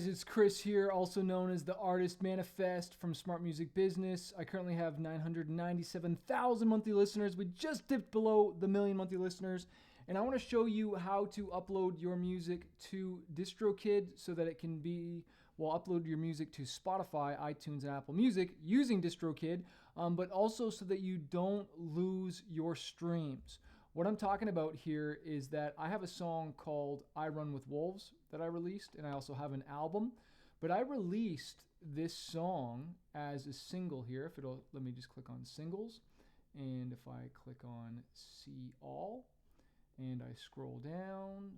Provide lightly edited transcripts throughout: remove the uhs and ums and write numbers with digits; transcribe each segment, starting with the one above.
It's Chris here, also known as the Artist Manifest from Smart Music Business. I currently have 997,000 monthly listeners. We just dipped below the million monthly listeners. And I want to show you how to upload your music to DistroKid so that it can be, upload your music to Spotify, iTunes, and Apple Music using DistroKid, but also so that you don't lose your streams. What I'm talking about here is that I have a song called I Run With Wolves that I released, and I also have an album. But I released this song as a single here. If it'll let me just click on singles, and if I click on see all, and I scroll down,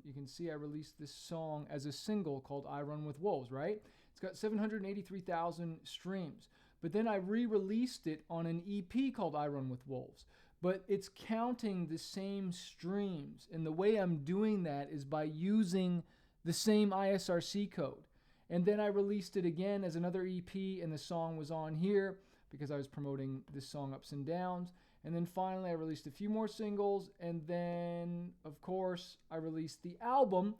you can see I released this song as a single called I Run With Wolves, right? It's got 783,000 streams. But then I re-released it on an EP called I Run With Wolves. But it's counting the same streams. And the way I'm doing that is by using the same ISRC code. And then I released it again as another EP, and the song was on here because I was promoting this song Ups and Downs. And then finally I released a few more singles, and then of course I released the album.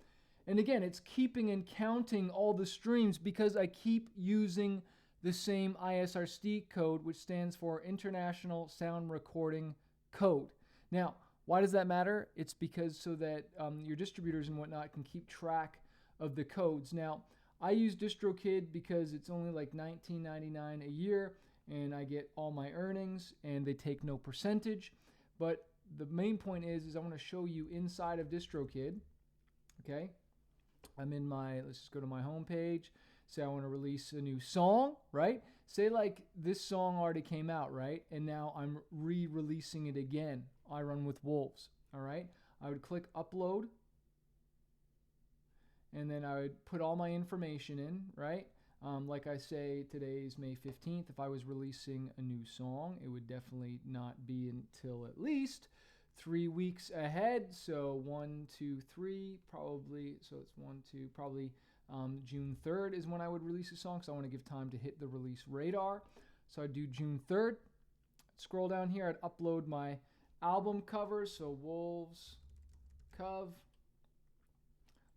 And again, it's keeping and counting all the streams because I keep using the same ISRC code, which stands for International Sound Recording Code. Now, why does that matter? It's because so that your distributors and whatnot can keep track of the codes. Now, I use DistroKid because it's only like $19.99 a year, and I get all my earnings, and they take no percentage. But the main point is I want to show you inside of DistroKid. Okay, I'm in my, let's just go to my home page. Say I want to release a new song, right? Say like this song already came out, right? And now I'm re-releasing it again. I Run With Wolves, all right? I would click upload, and then I would put all my information in, right? Like I say, today's May 15th. If I was releasing a new song, it would definitely not be until at least 3 weeks ahead. So 1, 2, 3, probably. So it's 1, 2, probably June 3rd is when I would release a song. So I want to give time to hit the release radar. So I'd do June 3rd. Scroll down here. I'd upload my album cover. So Wolves Cov.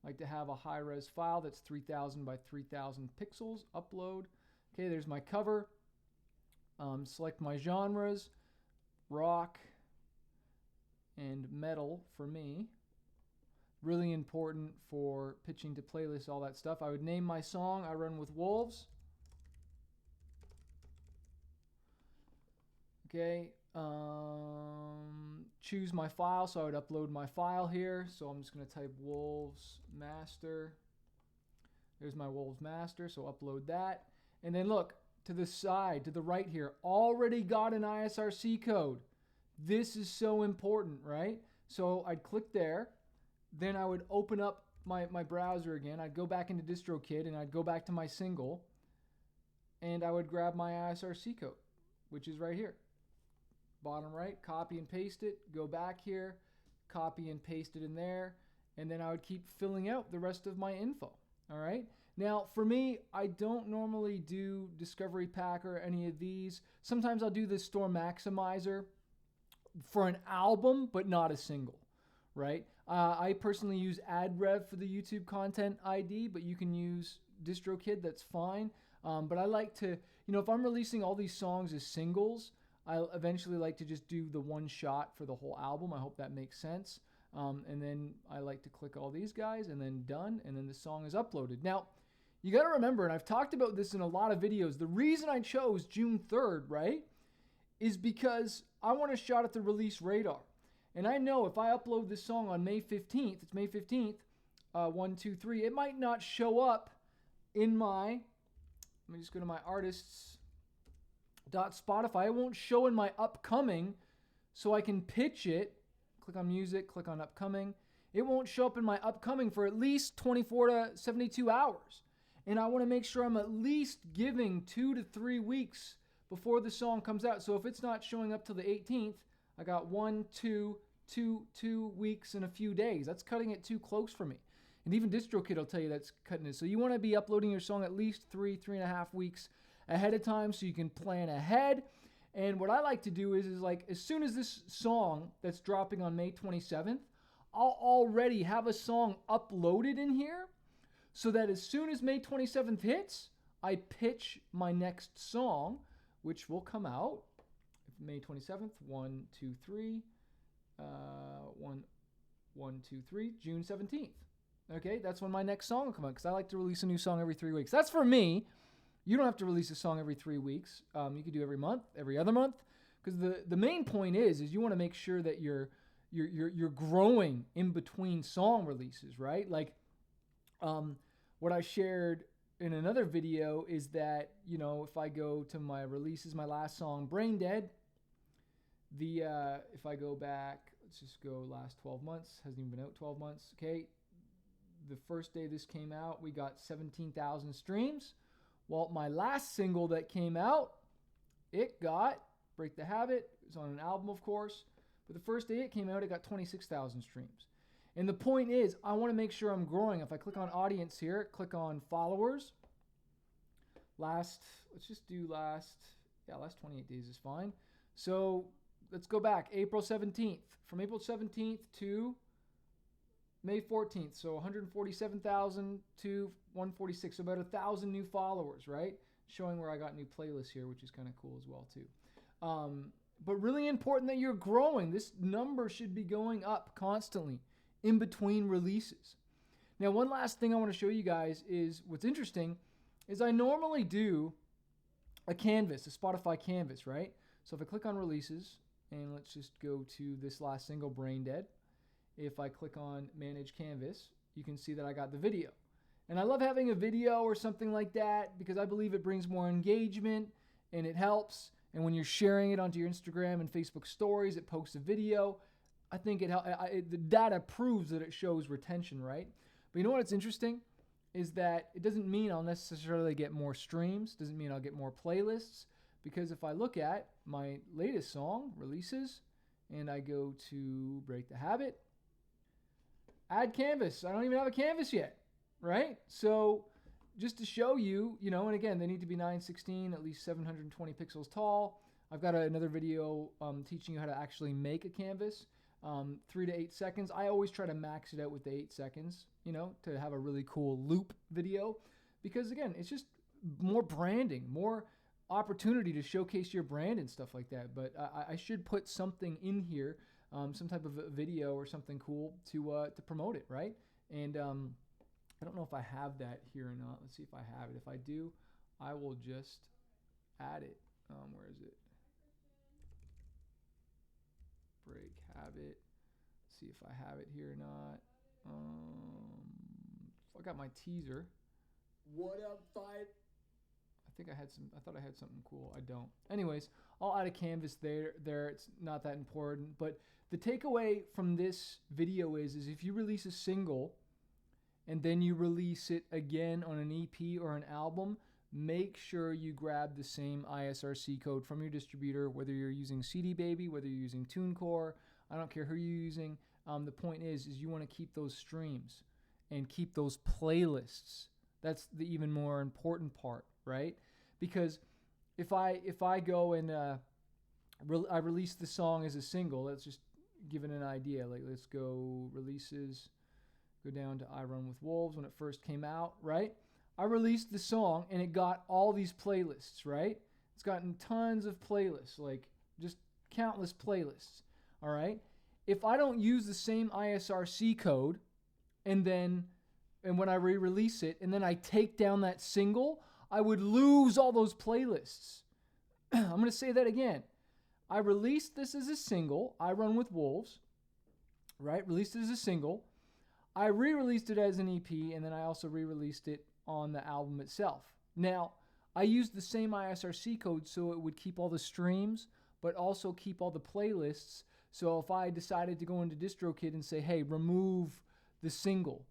Like to have a high-res file that's 3000 by 3000 pixels. Upload. Okay, there's my cover. Select my genres. Rock and metal for me. Really important for pitching to playlists, all that stuff. I would name my song I Run With Wolves. Okay. Choose my file, so I would upload my file here. So I'm just going to type Wolves Master. There's my Wolves Master, so upload that. And then look, to the side, to the right here, already got an ISRC code. This is so important, right? So I'd click there. Then I would open up my browser again. I'd go back into DistroKid, and I'd go back to my single. And I would grab my ISRC code, which is right here. Bottom right, copy and paste it, go back here, copy and paste it in there, and then I would keep filling out the rest of my info. All right. Now, for me, I don't normally do Discovery Pack or any of these. Sometimes I'll do the Store Maximizer for an album, but not a single, right? I personally use AdRev for the YouTube content ID, but you can use DistroKid, that's fine. But I like to, if I'm releasing all these songs as singles, I'll eventually like to just do the one shot for the whole album. I hope that makes sense. And then I like to click all these guys and then done, and then the song is uploaded. Now, you got to remember, and I've talked about this in a lot of videos, the reason I chose June 3rd, right, is because I want a shot at the release radar. And I know if I upload this song on May 15th, it's May 15th, 1, 2, 3, it might not show up in my, let me just go to my artists.spotify. It won't show in my upcoming, so I can pitch it. Click on music, click on upcoming. It won't show up in my upcoming for at least 24 to 72 hours. And I want to make sure I'm at least giving 2 to 3 weeks before the song comes out. So if it's not showing up till the 18th, I got 2 weeks and a few days. That's cutting it too close for me. And even DistroKid will tell you that's cutting it. So you want to be uploading your song at least 3.5 weeks ahead of time so you can plan ahead. And what I like to do is like as soon as this song that's dropping on May 27th, I'll already have a song uploaded in here so that as soon as May 27th hits, I pitch my next song, which will come out May 27th, 1, 2, 3, 1, 2, 3, June 17th. Okay, that's when my next song will come out, because I like to release a new song every 3 weeks. That's for me. You don't have to release a song every 3 weeks. You can do every month, every other month, because the main point is you want to make sure that you're growing in between song releases, right? Like, what I shared in another video is that, if I go to my releases, my last song, Brain Dead, if I go back, let's just go last 12 months, hasn't even been out 12 months, okay? The first day this came out, we got 17,000 streams. Well, my last single that came out, it got, Break the Habit, it was on an album, of course, but the first day it came out, it got 26,000 streams. And the point is, I want to make sure I'm growing. If I click on audience here, click on followers, let's just do last 28 days is fine. So let's go back, April 17th. From April 17th to May 14th, so 147,000 to 146, so about 1,000 new followers, right? Showing where I got new playlists here, which is kind of cool as well too. But really important that you're growing. This number should be going up constantly in between releases. Now, one last thing I want to show you guys is what's interesting is I normally do a canvas, a Spotify canvas, right? So if I click on releases, and let's just go to this last single, Brain Dead. If I click on Manage Canvas, you can see that I got the video. And I love having a video or something like that because I believe it brings more engagement and it helps. And when you're sharing it onto your Instagram and Facebook stories, it posts a video. I think the data proves that it shows retention, right? But you know what's interesting is that it doesn't mean I'll necessarily get more streams, doesn't mean I'll get more playlists, because if I look at my latest song, releases, and I go to Break the Habit, add canvas. I don't even have a canvas yet, right? So just to show you, and again, they need to be 916, at least 720 pixels tall. I've got another video teaching you how to actually make a canvas, 3 to 8 seconds. I always try to max it out with the 8 seconds, to have a really cool loop video, because again, it's just more branding, more opportunity to showcase your brand and stuff like that. But I should put something in here, some type of a video or something cool to promote it, right? And I don't know if I have that here or not. Let's see if I have it. If I do, I will just add it. Where is it? Break Habit. See if I have it here or not. I got my teaser. What up, fight? I thought I had something cool. I don't. Anyways, I'll add a canvas there. It's not that important. But the takeaway from this video is if you release a single and then you release it again on an EP or an album, make sure you grab the same ISRC code from your distributor, whether you're using CD Baby, whether you're using TuneCore, I don't care who you're using. The point is you want to keep those streams and keep those playlists. That's the even more important part, right? Because if I go and I release the song as a single, let's just give it an idea. Like, let's go releases, go down to I Run With Wolves when it first came out, right? I released the song and it got all these playlists, right? It's gotten tons of playlists, like just countless playlists, all right? If I don't use the same ISRC code and when I re-release it and then I take down that single, I would lose all those playlists. I'm going to say that again. I released this as a single, I Run With Wolves, right? Released it as a single. I re-released it as an EP, and then I also re-released it on the album itself. Now, I used the same ISRC code so it would keep all the streams, but also keep all the playlists. So if I decided to go into DistroKid and say, hey, remove the single,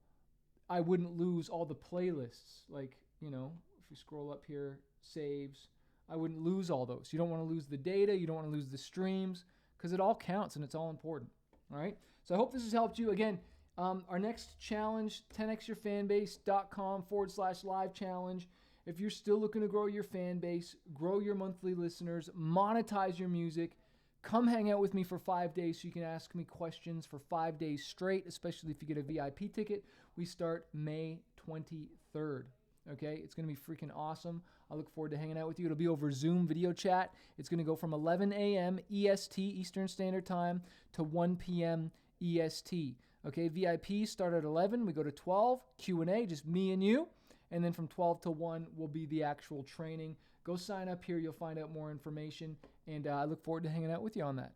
I wouldn't lose all the playlists. Like, if you scroll up here, saves, I wouldn't lose all those. You don't want to lose the data. You don't want to lose the streams, because it all counts and it's all important. All right. So I hope this has helped you. Again, our next challenge, 10xyourfanbase.com/live challenge. If you're still looking to grow your fan base, grow your monthly listeners, monetize your music, Come hang out with me for 5 days so you can ask me questions for 5 days straight, especially if you get a VIP ticket. We start May 23rd. Okay, it's going to be freaking awesome. I look forward to hanging out with you. It'll be over Zoom video chat. It's going to go from 11 a.m. EST, Eastern Standard Time, to 1 p.m. EST. Okay, VIP start at 11. We go to 12, Q&A, just me and you. And then from 12 to 1 will be the actual training. Go sign up here. You'll find out more information. And I look forward to hanging out with you on that.